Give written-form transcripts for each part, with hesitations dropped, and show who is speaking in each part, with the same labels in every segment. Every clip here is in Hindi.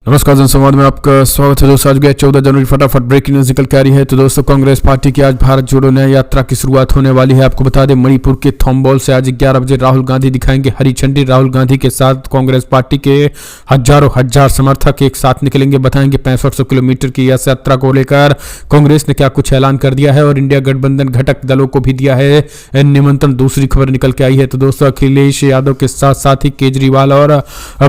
Speaker 1: नमस्कार जनसंवाद में आपका स्वागत है दोस्तों। आज गया 14 जनवरी फटाफट ब्रेकिंग न्यूज निकल के आ रही है। तो दोस्तों कांग्रेस पार्टी की आज भारत जोड़ो न्याय यात्रा की शुरुआत होने वाली है। आपको बता दें मणिपुर के थोम्बोल से आज 11 बजे राहुल गांधी दिखाएंगे हरी झंडी। राहुल गांधी के साथ कांग्रेस पार्टी के हजार समर्थक एक साथ निकलेंगे। बताएंगे 6500 किलोमीटर की इस यात्रा को लेकर कांग्रेस ने क्या कुछ ऐलान कर दिया है और इंडिया गठबंधन घटक दलों को भी दिया है निमंत्रण। दूसरी खबर निकल के आई है। तो दोस्तों अखिलेश यादव के साथ साथ ही केजरीवाल और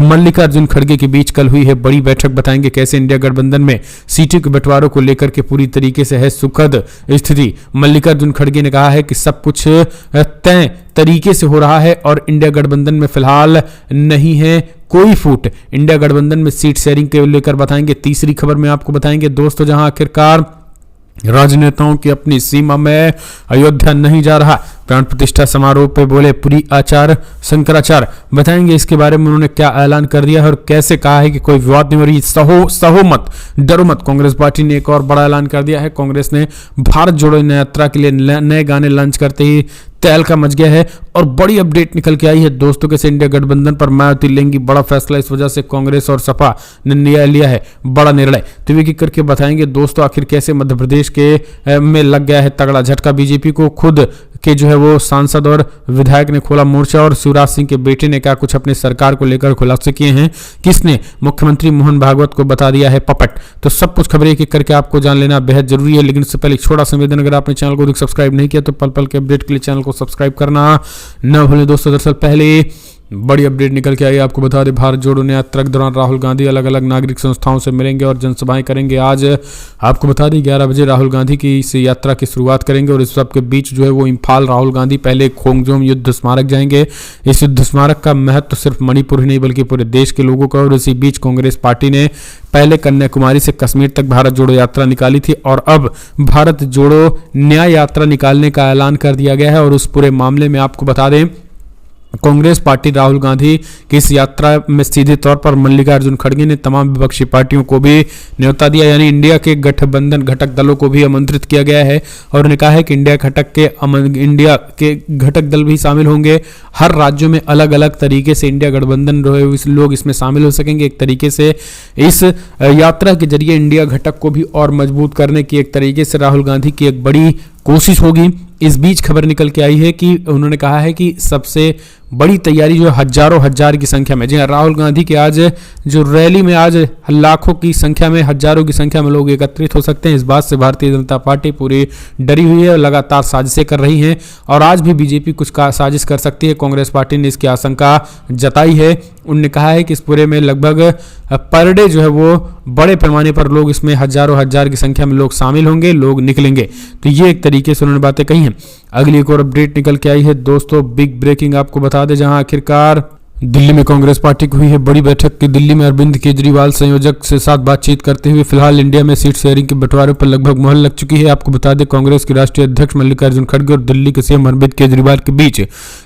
Speaker 1: मल्लिकार्जुन खड़गे के बीच कल हुई है बड़ी बैठक। बताएंगे कैसे इंडिया गठबंधन में सीटों के बंटवारों को लेकर के पूरी तरीके से है सुखद स्थिति। मल्लिकार्जुन खड़गे ने कहा है कि सब कुछ तय तरीके से हो रहा है और इंडिया गठबंधन में फिलहाल नहीं है कोई फूट। इंडिया गठबंधन में सीट शेयरिंग के लेकर बताएंगे। तीसरी खबर में आपको बताएंगे दोस्तों जहां आखिरकार राजनेताओं की अपनी सीमा में अयोध्या नहीं जा रहा। प्राण प्रतिष्ठा समारोह पे बोले पुरी आचार्य शंकराचार्य। बताएंगे इसके बारे में उन्होंने क्या ऐलान कर दिया है और कैसे कहा है कि कोई विवाद नहीं हो रही, सहो मत डरो मत। कांग्रेस पार्टी ने एक और बड़ा ऐलान कर दिया है। कांग्रेस ने भारत जोड़ो न्याय यात्रा के लिए नए गाने लॉन्च करते ही तहलका मच गया है और बड़ी अपडेट निकल के आई है दोस्तों। कैसे इंडिया गठबंधन पर मायावती लेंगी बड़ा फैसला। इस वजह से कांग्रेस और सपा ने लिया है बड़ा निर्णय। तो एक एक करके बताएंगे दोस्तों आखिर कैसे मध्य प्रदेश के में लग गया है तगड़ा झटका। बीजेपी को खुद के जो है वो सांसद और विधायक ने खोला मोर्चा और शिवराज सिंह के बेटे ने क्या कुछ अपनी सरकार को लेकर खुलासे किए हैं। किसने मुख्यमंत्री मोहन भागवत को बता दिया है पपट। तो सब कुछ खबरें एक एक करके आपको जान लेना बेहद जरूरी है। लेकिन इससे पहले एक छोटा संवेदन, अगर आपने चैनल को सब्सक्राइब नहीं किया तो पल पल के अपडेट के लिए चैनल को सब्सक्राइब करना न भूलें दोस्तों। दरअसल पहले बड़ी अपडेट निकल के आई। आपको बता दें भारत जोड़ो न्याय यात्रा के दौरान राहुल गांधी अलग अलग नागरिक संस्थाओं से मिलेंगे और जनसभाएं करेंगे। आज आपको बता दें 11 बजे राहुल गांधी की इस यात्रा की शुरुआत करेंगे और इस सब के बीच जो है वो इम्फाल राहुल गांधी पहले खोंगजोम युद्ध स्मारक जाएंगे। इस युद्ध स्मारक का महत्व सिर्फ मणिपुर ही नहीं बल्कि पूरे देश के लोगों का। और इसी बीच कांग्रेस पार्टी ने पहले कन्याकुमारी से कश्मीर तक भारत जोड़ो यात्रा निकाली थी और अब भारत जोड़ो न्याय यात्रा निकालने का ऐलान कर दिया गया है। और उस पूरे मामले में आपको बता दें कांग्रेस पार्टी राहुल गांधी की इस यात्रा में सीधे तौर पर मल्लिकार्जुन खड़गे ने तमाम विपक्षी पार्टियों को भी न्योता दिया, यानी इंडिया के गठबंधन घटक दलों को भी आमंत्रित किया गया है। और उन्होंने कहा है कि इंडिया के घटक दल भी शामिल होंगे। हर राज्यों में अलग अलग तरीके से इंडिया गठबंधन लोग इसमें शामिल हो सकेंगे। एक तरीके से इस यात्रा के जरिए इंडिया घटक को भी और मजबूत करने की एक तरीके से राहुल गांधी की एक बड़ी कोशिश होगी। इस बीच खबर निकल के आई है कि उन्होंने कहा है कि सबसे बड़ी तैयारी जो हजार की संख्या में, जी हाँ, राहुल गांधी के आज जो रैली में आज लाखों की संख्या में, हजारों की संख्या में लोग एकत्रित हो सकते हैं। इस बात से भारतीय जनता पार्टी पूरी डरी हुई है और लगातार साजिशें कर रही हैं और आज भी बीजेपी कुछ का साजिश कर सकती है। कांग्रेस पार्टी ने इसकी आशंका जताई है। उन्होंने कहा है कि इस पूरे में लगभग पर डे जो है वो बड़े पैमाने पर लोग इसमें हजार की संख्या में लोग शामिल होंगे, लोग निकलेंगे। तो ये एक तरीके से उन्होंने बातें कही हैं। अगली एक और अपडेट निकल के आई है दोस्तों, बिग ब्रेकिंग आपको बता दें, जहां आखिरकार दिल्ली में कांग्रेस पार्टी की हुई है बड़ी बैठक की। दिल्ली में अरविंद केजरीवाल संयोजक से साथ बातचीत करते हुए फिलहाल इंडिया में सीट शेयरिंग के बंटवारे पर लगभग मुहर लग चुकी है। आपको बता दें कांग्रेस के राष्ट्रीय अध्यक्ष मल्लिकार्जुन खड़गे और दिल्ली के सीएम अरविंद केजरीवाल के बीच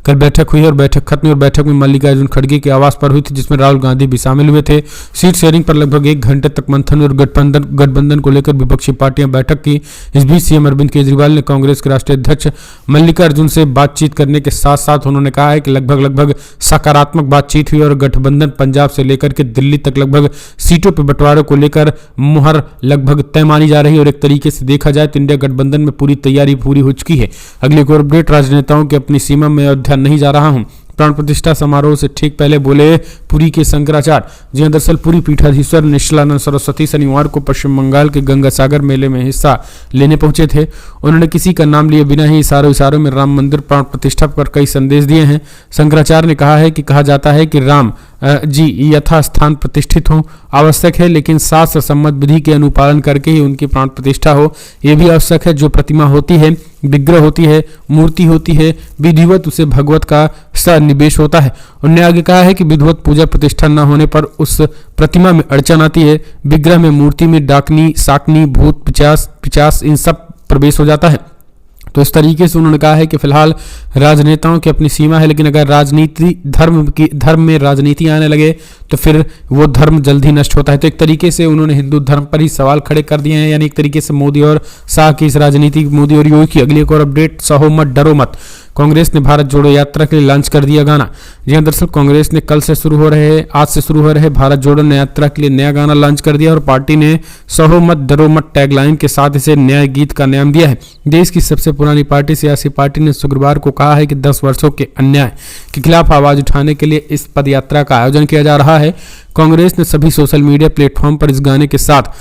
Speaker 1: कल बैठक हुई और बैठक खत्म हुई और बैठक में मल्लिकार्जुन खड़गे के आवास पर हुई थी जिसमें राहुल गांधी भी शामिल हुए थे। सीट शेयरिंग पर लगभग 1 घंटे तक मंथन और गठबंधन को लेकर विपक्षी पार्टियां बैठक की। इस बीच सीएम अरविंद केजरीवाल ने कांग्रेस के राष्ट्रीय अध्यक्ष मल्लिकार्जुन से बातचीत करने के साथ साथ उन्होंने कहा है कि लगभग सकारात्मक बातचीत हुई और गठबंधन पंजाब से लेकर के दिल्ली तक लगभग सीटों पर बंटवारे को लेकर मुहर लगभग तय मानी जा रही है। और एक तरीके से देखा जाए तो इंडिया गठबंधन में पूरी तैयारी पूरी हो चुकी है। अगली एक और अपडेट, राजनेताओं की अपनी सीमा में अयोध्या नहीं जा रहा हूं। प्राण प्रतिष्ठा समारोह से ठीक पहले बोले पुरी के शंकराचार्य। जी दरअसल पुरी पीठाधीश्वर निश्चलानंद सरस्वती शनिवार को पश्चिम बंगाल के गंगासागर मेले में हिस्सा लेने पहुंचे थे। उन्होंने किसी का नाम लिए बिना ही इशारों में राम मंदिर प्राण प्रतिष्ठा पर कई संदेश दिए हैं। शंकराचार्य ने कहा है कि कहा जाता है कि राम जी यथास्थान प्रतिष्ठित हो आवश्यक है, लेकिन शास्त्र सम्मत विधि के अनुपालन करके ही उनकी प्राण प्रतिष्ठा हो यह भी आवश्यक है। जो प्रतिमा होती है, विग्रह होती है, मूर्ति होती है, विधिवत उसे भगवत का सन्निवेश होता है। उन्होंने आगे कहा है कि विधिवत पूजा प्रतिष्ठा न होने पर उस प्रतिमा में अड़चन आती है। विग्रह में, मूर्ति में डाकनी, साकनी, भूत, पिचास इन सब प्रवेश हो जाता है। तो इस तरीके से उन्होंने कहा है कि फिलहाल राजनेताओं की अपनी सीमा है, लेकिन अगर धर्म में राजनीति आने लगे तो फिर वो धर्म जल्द ही नष्ट होता है। तो एक तरीके से उन्होंने हिंदू धर्म पर ही सवाल खड़े कर दिए हैं, यानी एक तरीके से मोदी और शाह की इस राजनीति, मोदी और योगी की। अगली एक और अपडेट, सहो मत डरो मत। कांग्रेस ने भारत जोड़ो यात्रा के लिए लॉन्च कर दिया गाना। जी हां, दरअसल कांग्रेस ने आज से शुरू हो रहे भारत जोड़ो यात्रा के लिए नया गाना लॉन्च कर दिया और पार्टी ने सहो मत डरो मत टैगलाइन के साथ इसे नया गीत का नाम दिया है। देश की सबसे पुरानी सियासी पार्टी ने शुक्रवार को कहा है कि 10 वर्षों के अन्याय के खिलाफ आवाज उठाने के लिए इस पद यात्रा का आयोजन किया जा रहा है। कांग्रेस ने सभी सोशल मीडिया प्लेटफॉर्म पर इस गाने के साथ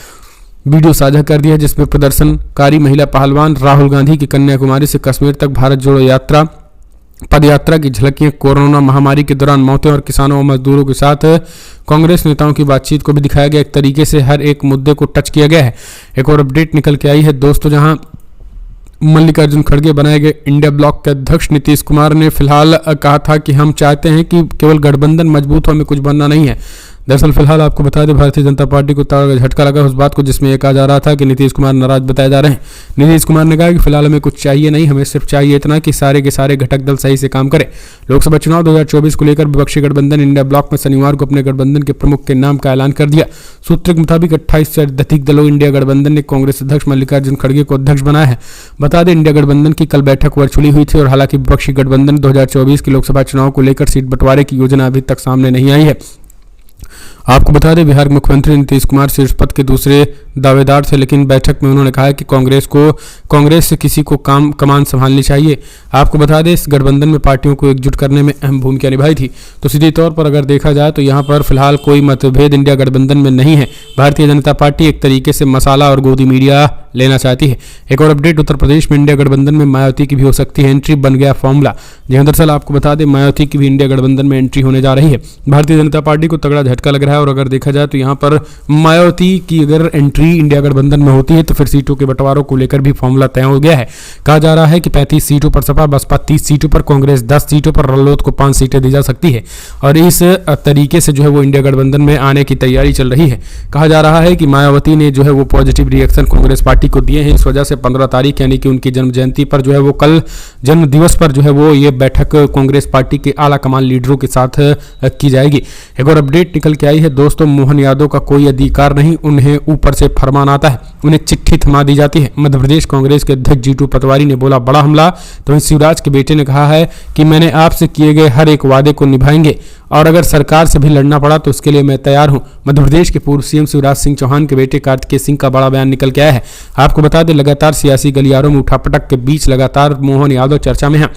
Speaker 1: वीडियो साझा कर दिया, जिसमें प्रदर्शनकारी महिला पहलवान राहुल गांधी की कन्याकुमारी से कश्मीर तक भारत जोड़ो यात्रा पदयात्रा की झलकियां, कोरोना महामारी के दौरान मौतें और किसानों और मजदूरों के साथ कांग्रेस नेताओं की बातचीत को भी दिखाया गया। एक तरीके से हर एक मुद्दे को टच किया गया है। एक और अपडेट निकल के आई है दोस्तों, जहां मल्लिकार्जुन खड़गे बनाए गए इंडिया ब्लॉक के अध्यक्ष नीतीश कुमार ने फिलहाल कहा था कि हम चाहते हैं कि केवल गठबंधन मजबूत हो, हमें कुछ बनना नहीं है। दरअसल फिलहाल आपको बता दें, भारतीय जनता पार्टी को तगड़ा झटका लगा उस बात को जिसमें यह कहा जा रहा था कि नीतीश कुमार नाराज बताए जा रहे हैं। नीतीश कुमार ने कहा कि फिलहाल हमें कुछ चाहिए नहीं, हमें सिर्फ चाहिए इतना कि सारे के सारे घटक दल सही से काम करें। लोकसभा चुनाव 2024 को लेकर विपक्षी गठबंधन इंडिया ब्लॉक में शनिवार को अपने गठबंधन के प्रमुख के नाम का ऐलान कर दिया। सूत्र के मुताबिक 28 से अधिक दलों इंडिया गठबंधन ने कांग्रेस अध्यक्ष मल्लिकार्जुन खड़गे को अध्यक्ष बनाया है। बता दें, इंडिया गठबंधन की कल बैठक वर्चुअली हुई थी और हालांकि विपक्षी गठबंधन 2024 के लोकसभा चुनाव को लेकर सीट बंटवारे की योजना अभी तक सामने नहीं आई है। आपको बता दें, बिहार के मुख्यमंत्री नीतीश कुमार शीर्ष पद के दूसरे दावेदार थे, लेकिन बैठक में उन्होंने कहा कि कांग्रेस से किसी को कमान संभालनी चाहिए। आपको बता दें, इस गठबंधन में पार्टियों को एकजुट करने में अहम भूमिका निभाई थी। तो सीधे तौर पर अगर देखा जाए तो यहाँ पर फिलहाल कोई मतभेद इंडिया गठबंधन में नहीं है। भारतीय जनता पार्टी एक तरीके से मसाला और गोदी मीडिया लेना चाहती है। एक और अपडेट, उत्तर प्रदेश में इंडिया गठबंधन में मायावती की भी हो सकती है एंट्री, बन गया फॉर्मूला। जहां दरअसल आपको बता दें, मायावती की भी इंडिया गठबंधन में एंट्री होने जा रही है। भारतीय जनता पार्टी को तगड़ा झटका लग रहा है और अगर देखा जाए तो यहाँ पर मायावती की अगर एंट्री इंडिया गठबंधन में होती है तो फिर सीटों के बंटवारों को लेकर भी फॉर्मूला तय हो गया है। कहा जा रहा है कि 35 सीटों पर सपा, बसपा 30 सीटों पर, कांग्रेस 10 सीटों पर, रालोद को 5 सीटें दी जा सकती है और इस तरीके से जो है वो इंडिया गठबंधन में आने की तैयारी चल रही है। कहा जा रहा है कि मायावती ने जो है वो पॉजिटिव रिएक्शन कांग्रेस पार्टी को दिए हैं, इस वजह से 15 तारीख यानी कि उनकी जन्म जयंती पर जो है वो कल जन्म दिवस पर जो है वो ये बैठक कांग्रेस पार्टी के आला कमान लीडरों के साथ की जाएगी। एक और अपडेट निकल के आई है दोस्तों, मोहन यादव का कोई अधिकार नहीं, उन्हें ऊपर से फरमान आता है, उन्हें चिट्ठी थमा दी जाती है। मध्य प्रदेश कांग्रेस के अध्यक्ष जीतू पटवारी ने बोला बड़ा हमला, तो शिवराज के बेटे ने कहा है कि मैंने आपसे किए गए हर एक वादे को निभाएंगे और अगर सरकार से भी लड़ना पड़ा तो उसके लिए मैं तैयार हूं। मध्य प्रदेश के पूर्व सीएम शिवराज सिंह चौहान के बेटे कार्तिकेय सिंह का बड़ा बयान निकल के आया है। आपको बता दें, लगातार सियासी गलियारों में उठापटक के बीच लगातार मोहन यादव चर्चा में है।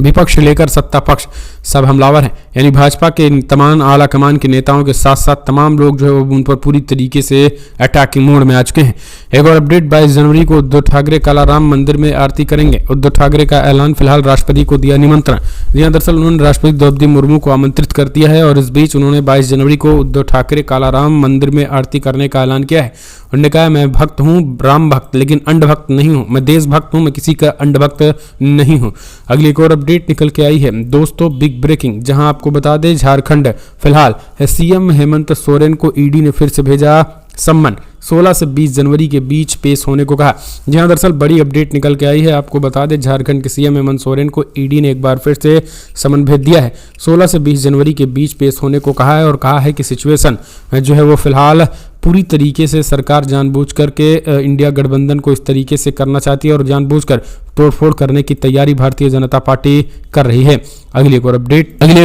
Speaker 1: विपक्ष लेकर सत्ता पक्ष सब हमलावर हैं, यानी भाजपा के तमाम आला कमान के नेताओं के साथ साथ तमाम लोग जो है उन पर पूरी तरीके से अटैकिंग मोड में आ चुके हैं। एक और अपडेट, 22 जनवरी को उद्धव ठाकरे कालाराम मंदिर में आरती करेंगे। उद्धव ठाकरे का ऐलान, फिलहाल राष्ट्रपति को दिया निमंत्रण। दरअसल उन्होंने राष्ट्रपति द्रौपदी मुर्मू को आमंत्रित कर दिया है और इस बीच उन्होंने 22 जनवरी को उद्धव ठाकरे कालाराम मंदिर में आरती करने का ऐलान किया है। उन्होंने कहा, मैं भक्त हूँ, राम भक्त, लेकिन अंध भक्त नहीं हूँ, मैं देशभक्त हूँ, मैं किसी का अंध भक्त नहीं हूँ। अगली एक और अपडेट निकल के आई है दोस्तों, बिग ब्रेकिंग, जहां आपको बता दें झारखंड फिलहाल सीएम हेमंत सोरेन को ईडी ने फिर से भेजा सम्मन, 16 से 20 जनवरी के बीच पेश होने को कहा। जहां दरअसल बड़ी अपडेट निकल के आई है। आपको बता दें, झारखंड के सीएम हेमंत सोरेन को ईडी ने एक बार फिर से समन भेज दिया है। 16 से 20 जनवरी के बीच पेश होने को कहा है और कहा है कि सिचुएशन जो है वो फिलहाल पूरी तरीके से सरकार जानबूझ करके इंडिया गठबंधन को इस तरीके से करना चाहती है और जानबूझकर तोड़फोड़ करने की तैयारी भारतीय जनता पार्टी कर रही है। अगली एक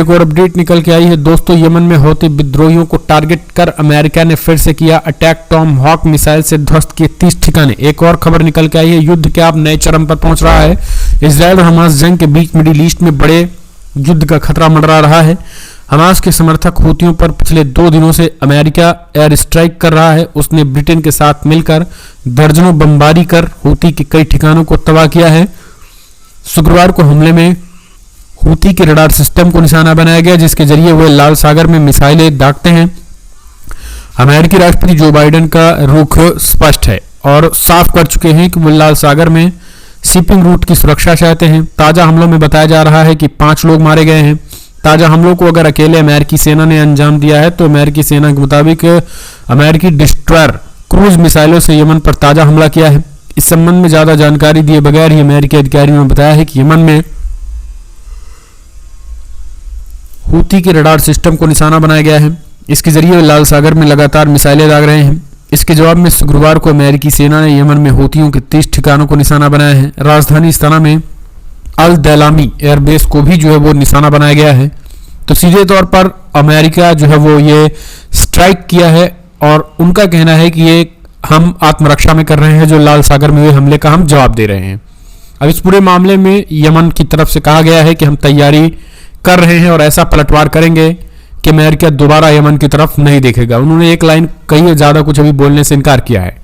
Speaker 1: और अपडेट निकल के आई है दोस्तों, यमन में होते विद्रोहियों को टारगेट कर अमेरिका ने फिर से किया अटैक, टॉम हॉक मिसाइल से ध्वस्त किए 30 ठिकाने। एक और खबर निकल के आई है, युद्ध के अब नए चरम पर पहुंच रहा है। इजरायल और हमास जंग के बीच मिडिल ईस्ट में बड़े युद्ध का खतरा मंडरा रहा है। हमास के समर्थक हूतियों पर पिछले 2 दिनों से अमेरिका एयर स्ट्राइक कर रहा है। उसने ब्रिटेन के साथ मिलकर दर्जनों बमबारी कर हूती के कई ठिकानों को तबाह किया है। शुक्रवार को हमले में हूती के रडार सिस्टम को निशाना बनाया गया, जिसके जरिए वे लाल सागर में मिसाइलें दागते हैं। अमेरिकी राष्ट्रपति जो बाइडेन का रुख स्पष्ट है और साफ कर चुके हैं कि वो लाल सागर में शिपिंग रूट की सुरक्षा चाहते हैं। ताजा हमलों में बताया जा रहा है कि 5 लोग मारे गए हैं। ताजा हमलों को अगर अकेले अमेरिकी सेना ने अंजाम दिया है तो अमेरिकी सेना के मुताबिक अमेरिकी डिस्ट्रॉयर क्रूज मिसाइलों से यमन पर ताजा हमला किया है। इस संबंध में ज्यादा जानकारी दिए बगैर ही अमेरिकी अधिकारियों ने बताया है कि यमन में हूती के रडार सिस्टम को निशाना बनाया गया है। इसके जरिए लाल सागर में लगातार मिसाइलें दाग रहे हैं। इसके जवाब में शुक्रवार को अमेरिकी सेना ने यमन में हूतियों के 30 ठिकानों को निशाना बनाया है। राजधानी सना में अल दलामी एयरबेस को भी जो है वो निशाना बनाया गया है। तो सीधे तौर पर अमेरिका जो है वो ये स्ट्राइक किया है और उनका कहना है कि ये हम आत्मरक्षा में कर रहे हैं, जो लाल सागर में हुए हमले का हम जवाब दे रहे हैं। अब इस पूरे मामले में यमन की तरफ से कहा गया है कि हम तैयारी कर रहे हैं और ऐसा पलटवार करेंगे कि अमेरिका दोबारा यमन की तरफ नहीं देखेगा। उन्होंने एक लाइन कही है, ज्यादा कुछ अभी बोलने से इनकार किया है।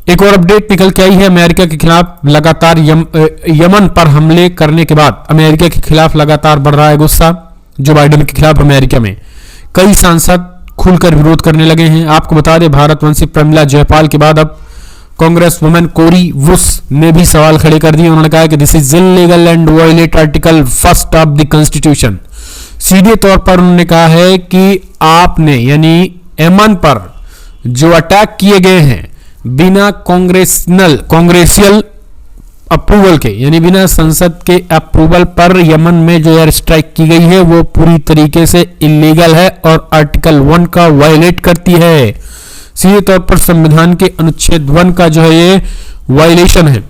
Speaker 1: एक और अपडेट निकल के आई है, अमेरिका के खिलाफ लगातार यमन पर हमले करने के बाद अमेरिका के खिलाफ लगातार बढ़ रहा है गुस्सा। जो बाइडेन के खिलाफ अमेरिका में कई सांसद खुलकर विरोध करने लगे हैं। आपको बता दें, भारतवंशी प्रमिला जयपाल के बाद अब कांग्रेस वुमेन कोरी वुस ने भी सवाल खड़े कर दिए। उन्होंने कहा कि this is illegal and violate article 1 of the constitution. सीधे तौर पर उन्होंने कहा है कि आपने यानी यमन पर जो अटैक किए गए हैं बिना कांग्रेसियल अप्रूवल के, यानी बिना संसद के अप्रूवल पर यमन में जो एयर स्ट्राइक की गई है वो पूरी तरीके से इलीगल है और आर्टिकल 1 का वायलेट करती है। सीधे तौर पर संविधान के अनुच्छेद 1 का जो है ये वायलेशन है,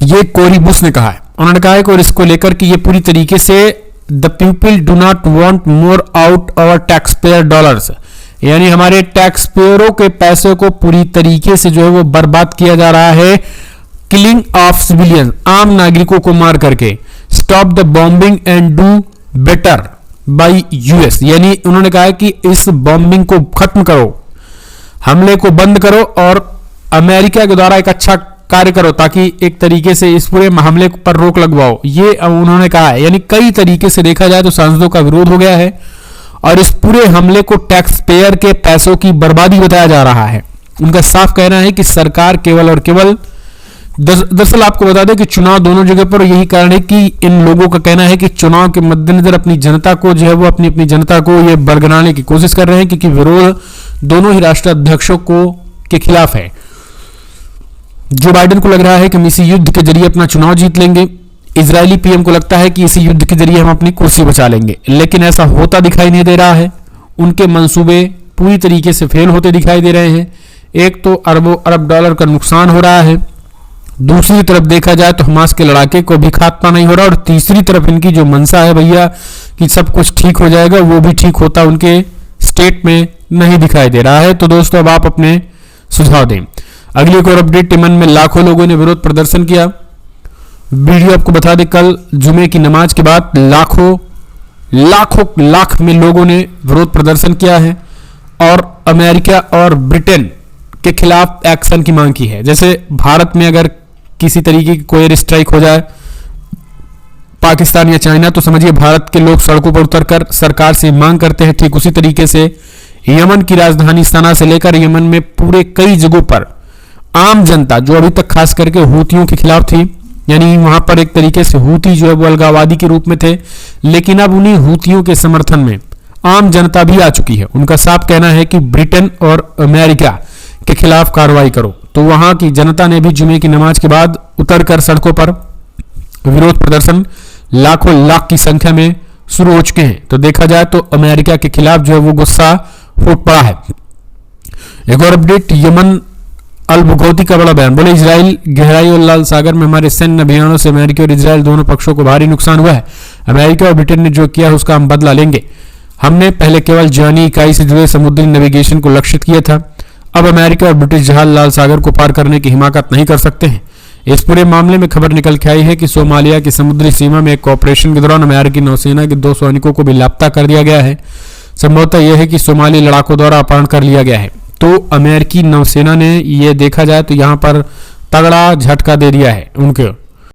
Speaker 1: ये कोरी बुश ने कहा है। उन्होंने कहा है कि और इसको लेकर कि ये पूरी तरीके से the people do not want more out our tax payer dollars, यानी हमारे टैक्स पेयरों के पैसे को पूरी तरीके से जो है वो बर्बाद किया जा रहा है। किलिंग ऑफ सिविलियन, आम नागरिकों को मार करके। Stop the bombing and do better bye US, यानी उन्होंने कहा है कि इस बॉम्बिंग को खत्म करो, हमले को बंद करो और अमेरिका के द्वारा एक अच्छा कार्य करो ताकि एक तरीके से इस पूरे हमले पर रोक लगवाओ, ये उन्होंने कहा है। यानी कई तरीके से देखा जाए तो सांसदों का विरोध हो गया है और इस पूरे हमले को टैक्स पेयर के पैसों की बर्बादी बताया जा रहा है। उनका साफ कहना है कि सरकार केवल और केवल, दरअसल आपको बता दें कि चुनाव दोनों जगह पर, यही कारण है कि इन लोगों का कहना है कि चुनाव के मद्देनजर अपनी जनता को जो है वो अपनी जनता को ये बरगलाने की कोशिश कर रहे हैं, क्योंकि विरोध दोनों ही राष्ट्राध्यक्षों को के खिलाफ है। जो बाइडेन को लग रहा है कि हम इसी युद्ध के जरिए अपना चुनाव जीत लेंगे, इजरायली पीएम को लगता है कि इसी युद्ध के जरिए हम अपनी कुर्सी बचा लेंगे, लेकिन ऐसा होता दिखाई नहीं दे रहा है। उनके मंसूबे पूरी तरीके से फेल होते दिखाई दे रहे हैं। एक तो अरबों अरब डॉलर का नुकसान हो रहा है, दूसरी तरफ देखा जाए तो हमास के लड़ाके को भी खात्मा नहीं हो रहा, और तीसरी तरफ इनकी जो मंशा है भैया कि सब कुछ ठीक हो जाएगा, वो भी ठीक होता उनके स्टेट में नहीं दिखाई दे रहा है। तो दोस्तों अब आप अपने सुझाव दें। अगली एक और अपडेट, यमन में लाखों लोगों ने विरोध प्रदर्शन किया। वीडियो आपको बता दें, कल जुमे की नमाज के बाद लाख में लोगों ने विरोध प्रदर्शन किया है और अमेरिका और ब्रिटेन के खिलाफ एक्शन की मांग की है। जैसे भारत में अगर किसी तरीके की कोई एयर स्ट्राइक हो जाए पाकिस्तान या चाइना, तो समझिए भारत के लोग सड़कों पर उतरकर सरकार से मांग करते हैं। ठीक उसी तरीके से यमन की राजधानी सना से लेकर यमन में पूरे कई जगहों पर आम जनता, जो अभी तक खास करके हूतियों के खिलाफ थी, यानी वहां पर एक तरीके से हूती जो है वो अलगाववादी के रूप में थे, लेकिन अब उन्हीं हूतियों के समर्थन में आम जनता भी आ चुकी है। उनका साफ कहना है कि ब्रिटेन और अमेरिका के खिलाफ कार्रवाई करो। तो वहां की जनता ने भी जुमे की नमाज के बाद उतरकर सड़कों पर विरोध प्रदर्शन लाखों लाख की संख्या में शुरू हो चुके हैं। तो देखा जाए तो अमेरिका के खिलाफ जो है वो गुस्सा फूट पड़ा है। एक और अपडेट, यमन अल बुगौती का बड़ा बयान, बोले इजराइल गहराई और लाल सागर में हमारे सैन्य अभियानों से अमेरिका और इजराइल दोनों पक्षों को भारी नुकसान हुआ है। अमेरिका और ब्रिटेन ने जो किया उसका हम बदला लेंगे। हमने पहले केवल जानी इकाई से जुड़े समुद्री नेविगेशन को लक्षित किया था, अब अमेरिका और ब्रिटिश जहाज लाल सागर को पार करने की हिमाकत नहीं कर सकते हैं। इस पूरे मामले में खबर निकल के आई है कि सोमालिया की समुद्री सीमा में एक ऑपरेशन के दौरान अमेरिकी नौसेना के 2 सैनिकों को भी लापता कर दिया गया है। संभवतः यह है कि सोमाली लड़ाकों द्वारा अपहरण कर लिया गया है। तो अमेरिकी नौसेना ने यह देखा जाए तो यहां पर तगड़ा झटका दे दिया है उनके